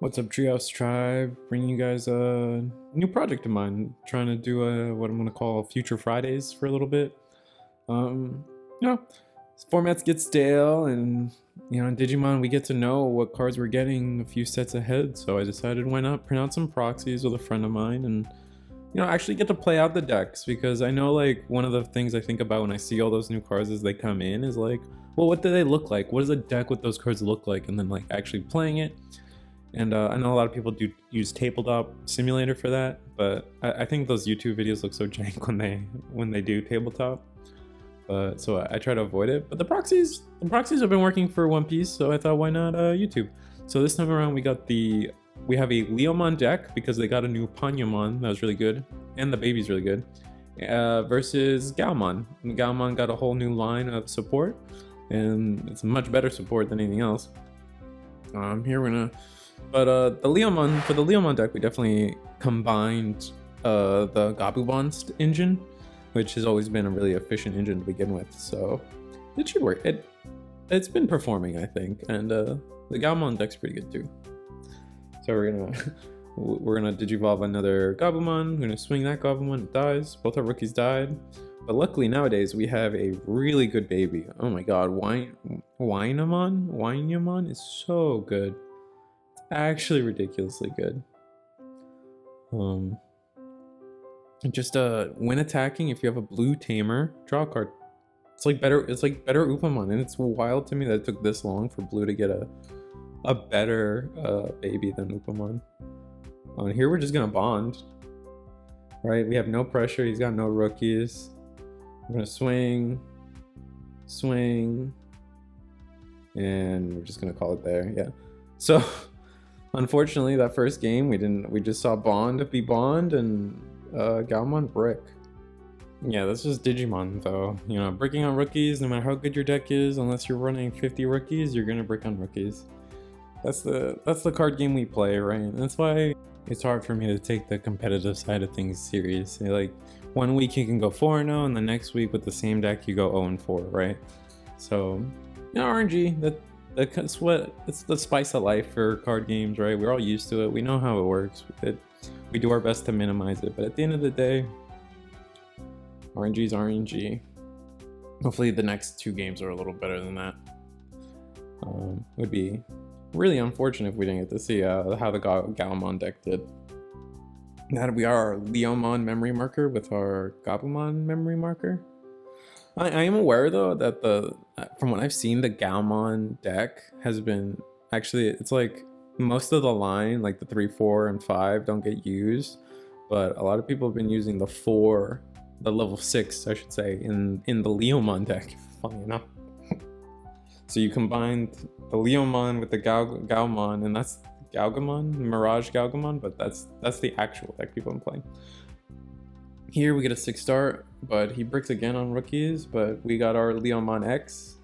What's up, Treehouse Tribe? Bringing you guys a new project of mine. Trying to do what I'm gonna call Future Fridays for a little bit. You know, formats get stale, and in Digimon we get to know what cards we're getting a few sets ahead. So I decided why not print out some proxies with a friend of mine, and actually get to play out the decks, because I know like one of the things I think about when I see all those new cards as they come in is like, well, what do they look like? What does a deck with those cards look like? And then like actually playing it. And I know a lot of people do use Tabletop Simulator for that, but I think those YouTube videos look so jank when they do Tabletop. So I try to avoid it. But the proxies have been working for One Piece, so I thought, why not YouTube? So this time around we have a Leomon deck because they got a new Panyamon that was really good, and the baby's really good. Versus Gaogamon. Gaogamon got a whole new line of support, and it's a much better support than anything else. Here we're gonna. But for the Leomon deck, we definitely combined the Gaogamon engine, which has always been a really efficient engine to begin with. So it should work. It's been performing, I think, and the Gaogamon deck's pretty good too. So we're gonna Digivolve another Gaogamon. We're gonna swing that Gaogamon. It dies. Both our rookies died. But luckily nowadays we have a really good baby. Oh my god, Winemon is so good. Actually ridiculously good. Just when attacking, if you have a blue tamer, draw a card. It's like better Upamon, and it's wild to me that it took this long for blue to get a better baby than Upamon. Here we're just gonna bond, right? We have no pressure. He's got no rookies. We're gonna swing, and we're just gonna call it there. Yeah. So unfortunately, that first game we just saw Bond be Bond and Gaogamon brick. Yeah, that's just Digimon though. Bricking on rookies, no matter how good your deck is, unless you're running 50 rookies, you're gonna brick on rookies. That's the card game we play, right? And that's why it's hard for me to take the competitive side of things seriously. Like one week you can go 4-0, and the next week with the same deck you go 0-4, right? So RNG, it's the spice of life for card games, right? We're all used to it. We know how it works. We do our best to minimize it, but at the end of the day, RNG is RNG. Hopefully the next two games are a little better than that. Would be really unfortunate if we didn't get to see how the Gaogamon deck did. Now that we are our Leomon memory marker with our Gaogamon memory marker. I am aware though that from what I've seen, the Gaogamon deck has been it's like most of the line, like the 3, 4, and 5 don't get used, but a lot of people have been using the level 6, I should say, in the Leomon deck, funny enough. So you combined the Leomon with the Gaogamon, and that's Gaogamon, Mirage Gaogamon, but that's the actual deck people have been playing. Here we get a 6-star, but he bricks again on rookies, but we got our Leomon X,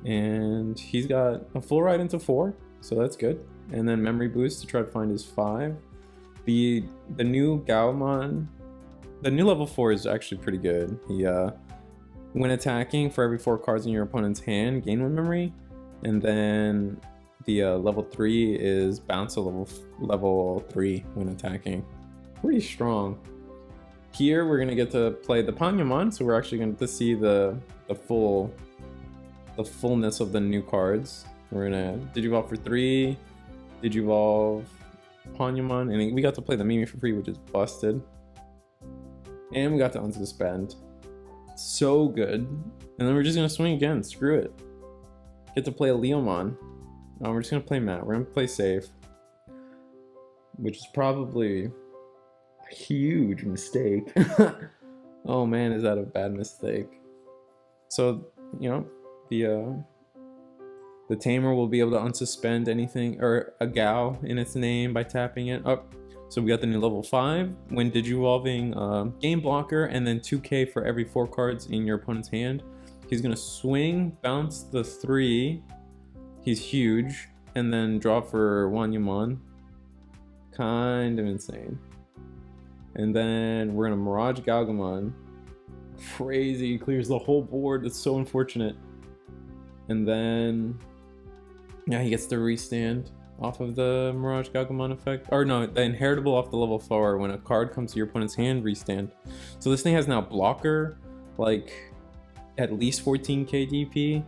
and he's got a full ride into 4, so that's good. And then memory boost to try to find his 5. The new Gaogamon, the new level 4 is actually pretty good. He when attacking, for every 4 cards in your opponent's hand, gain 1 memory, and then the level 3 is bounce a level 3 when attacking. Pretty strong. Here we're gonna get to play the Panyamon, so we're actually going to see the fullness of the new cards. We're gonna Digivolve for 3, Digivolve Panyamon, and we got to play the Mimi for free, which is busted. And we got to unsuspend. So good. And then we're just gonna swing again. Screw it. Get to play a Leomon. We're just gonna play Matt. We're gonna play safe, which is probably a huge mistake. Oh man, is that a bad mistake? So the tamer will be able to unsuspend anything or a Gao in its name by tapping it up. So we got the new level 5 when Digivolving game blocker, and then 2k for every 4 cards in your opponent's hand. He's gonna swing, bounce the 3. He's huge, and then draw for Wanyamon. Kind of insane. And then we're gonna Mirage Gaogamon. Crazy, clears the whole board. It's so unfortunate. And then he gets the restand. off of the Mirage Gaogamon effect. Or no, the inheritable off the level 4. When a card comes to your opponent's hand, restand. So this thing has now blocker, like at least 14k DP.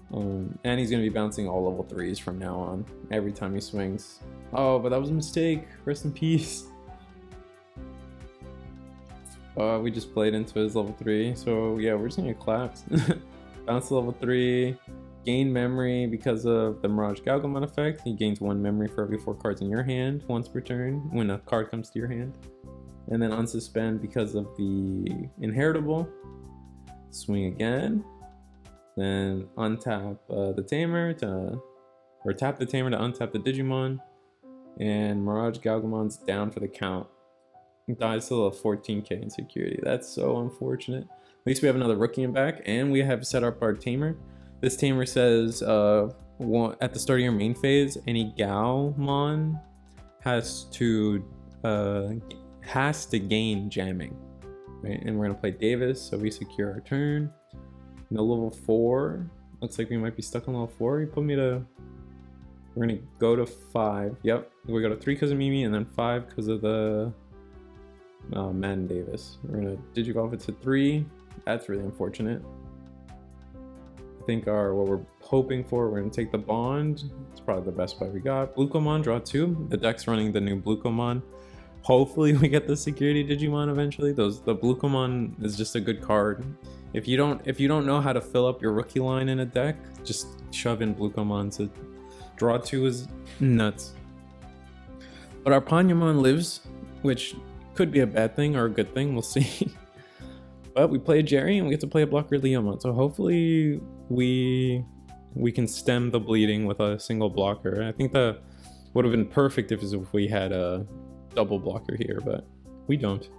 And he's going to be bouncing all level 3s from now on, every time he swings. Oh, but that was a mistake. Rest in peace. We just played into his level 3, so yeah, we're just going to get clapped. Bounce to level 3, gain memory because of the Mirage Gaogamon effect. He gains 1 memory for every 4 cards in your hand once per turn when a card comes to your hand. And then unsuspend because of the inheritable. Swing again. Then untap the tamer or tap the tamer to untap the Digimon. And Mirage Gaogamon's down for the count. He dies to a 14k in security. That's so unfortunate. At least we have another rookie in back, and we have set up our tamer. This tamer says at the start of your main phase, any Gaomon has to gain jamming. Right? And we're gonna play Davis, so we secure our turn. No level 4. Looks like we might be stuck on level 4. You put me to... We're gonna go to 5. Yep. We go to 3 because of Mimi, and then 5 because of the Madden Davis. We're gonna digivolve it to 3. That's really unfortunate. I think what we're hoping for, we're gonna take the bond. It's probably the best play we got. Bluekomon, draw 2. The deck's running the new Bluekomon. Hopefully we get the security Digimon eventually. The Bluekomon is just a good card. If you don't know how to fill up your rookie line in a deck, just shove in Bluekomon. So draw 2 is nuts. But our Panyamon lives, which could be a bad thing or a good thing, we'll see. But we play a Jerry and we get to play a blocker Leomon. So hopefully we can stem the bleeding with a single blocker. I think that would have been perfect if we had a double blocker here, but we don't.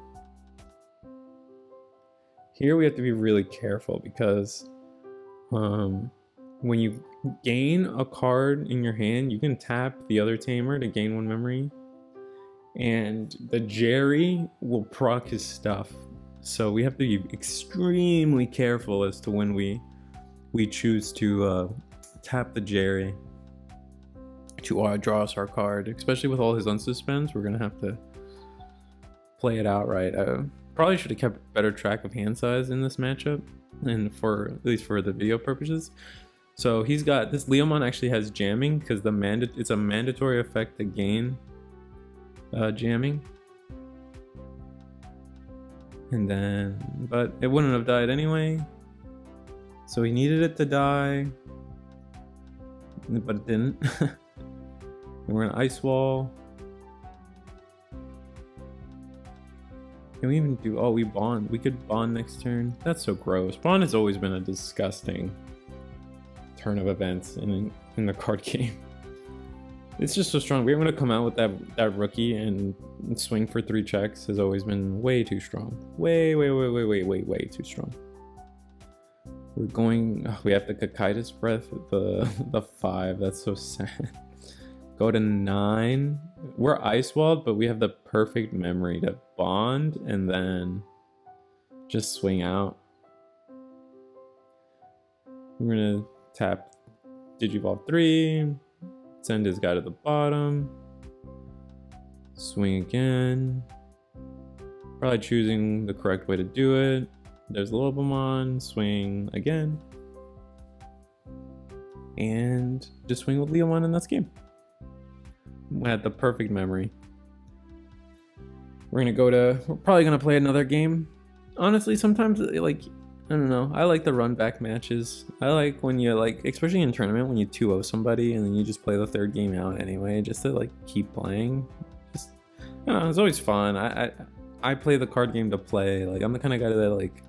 Here we have to be really careful because when you gain a card in your hand, you can tap the other tamer to gain 1 memory, and the Jerry will proc his stuff. So we have to be extremely careful as to when we choose to tap the Jerry to draw us our card, especially with all his unsuspends. We're gonna have to play it out right. Probably should have kept better track of hand size in this matchup, and at least for the video purposes. So he's got this Leomon actually has jamming because it's a mandatory effect to gain jamming. And then, but it wouldn't have died anyway. So he needed it to die, but it didn't. And we're gonna Ice Wall. Can we even do, oh, we bond. We could bond next turn. That's so gross. Bond has always been a disgusting turn of events in the card game. It's just so strong. We're gonna come out with that rookie and swing for 3 checks has always been way too strong. Way too strong. We're going, we have the Kakaitis Breath with the 5. That's so sad. Go to 9. We're Ice Walled, but we have the perfect memory to bond and then just swing out. We're gonna tap Digivolve 3, send his guy to the bottom, swing again. Probably choosing the correct way to do it. There's Leomon, swing again. And just swing with Leomon and that's game. We had the perfect memory. We're probably gonna play another game. Honestly, sometimes, like, I don't know, I like the run back matches. I like when you, like, especially in tournament, when you 2-0 somebody and then you just play the 3rd game out anyway, just to, like, keep playing. Just, you know, it's always fun. I play the card game to play. Like, I'm the kind of guy that, like,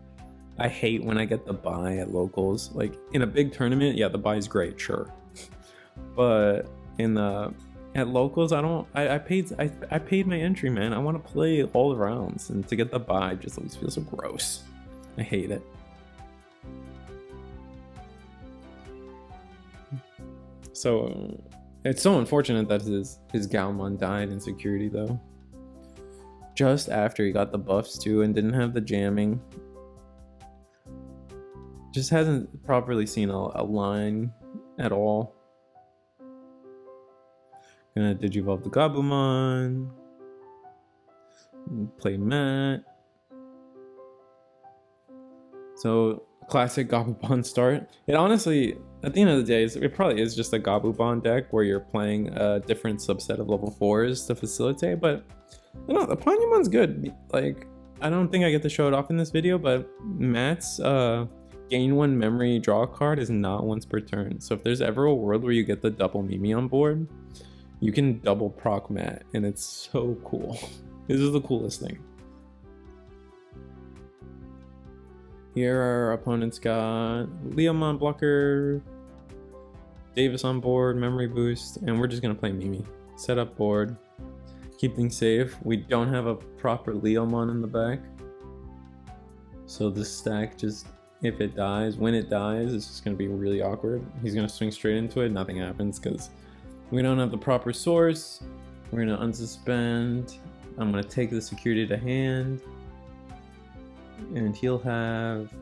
I hate when I get the bye at locals. Like, in a big tournament, yeah, the bye is great, sure. But at locals, I paid my entry, man. I want to play all the rounds, and to get the bye just always feels so gross. I hate it. So it's so unfortunate that his Gaomon died in security though. Just after he got the buffs too and didn't have the jamming. Just hasn't properly seen a line at all. Gonna digivolve the Gabumon. Play Matt. So classic Gabumon start. It honestly, at the end of the day, it probably is just a Gabumon deck where you're playing a different subset of level 4s to facilitate, but you know, the Ponymon's good. Like, I don't think I get to show it off in this video, but Matt's gain 1 memory draw card is not once per turn. So if there's ever a world where you get the double Mimi on board, you can double proc Matt, and it's so cool. This is the coolest thing. Here our opponent's got Leomon blocker, Davis on board, memory boost, and we're just gonna play Mimi. Set up board, keep things safe. We don't have a proper Leomon in the back, so this stack just, if it dies, when it dies, it's just gonna be really awkward. He's gonna swing straight into it, nothing happens because we don't have the proper source. We're gonna unsuspend. I'm gonna take the security to hand, and he'll have,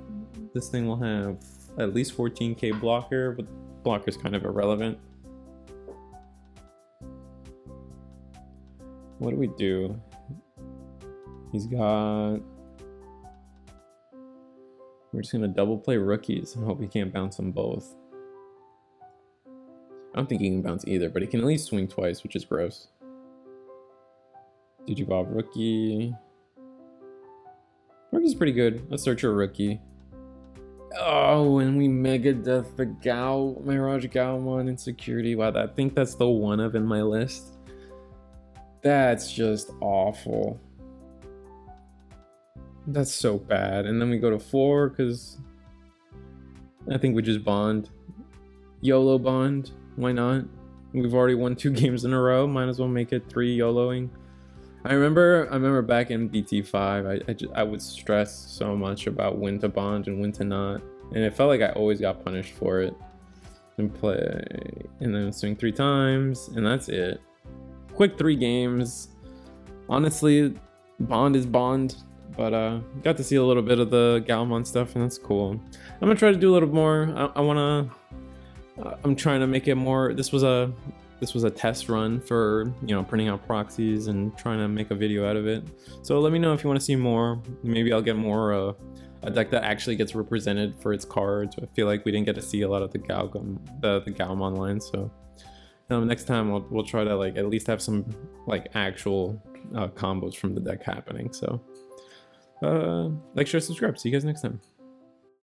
this thing will have at least 14k blocker, but blocker's kind of irrelevant. What do we do? He's got, we're just gonna double play rookies and hope he can't bounce them both. I don't think he can bounce either, but he can at least swing twice, which is gross. Digivolve rookie. Rookie's pretty good. Let's search a rookie. Oh, and we mega death the Mirage Gaomon in security. Wow, I think that's the one of in my list. That's just awful. That's so bad. And then we go to 4 because I think we just bond. YOLO bond. Why not? We've already won 2 games in a row. Might as well make it 3 YOLOing. I remember back in BT5, I would stress so much about when to bond and when to not, and it felt like I always got punished for it. And play, and then swing 3 times, and that's it. Quick 3 games. Honestly, bond is bond, but got to see a little bit of the Gaomon stuff, and that's cool. I'm gonna try to do a little more. I'm trying to make it more. This was a test run for, you know, printing out proxies and trying to make a video out of it. So let me know if you want to see more. Maybe I'll get more a deck that actually gets represented for its cards. I feel like we didn't get to see a lot of the Gaomon line. So next time we'll try to like at least have some like actual combos from the deck happening. So like, share, subscribe. See you guys next time.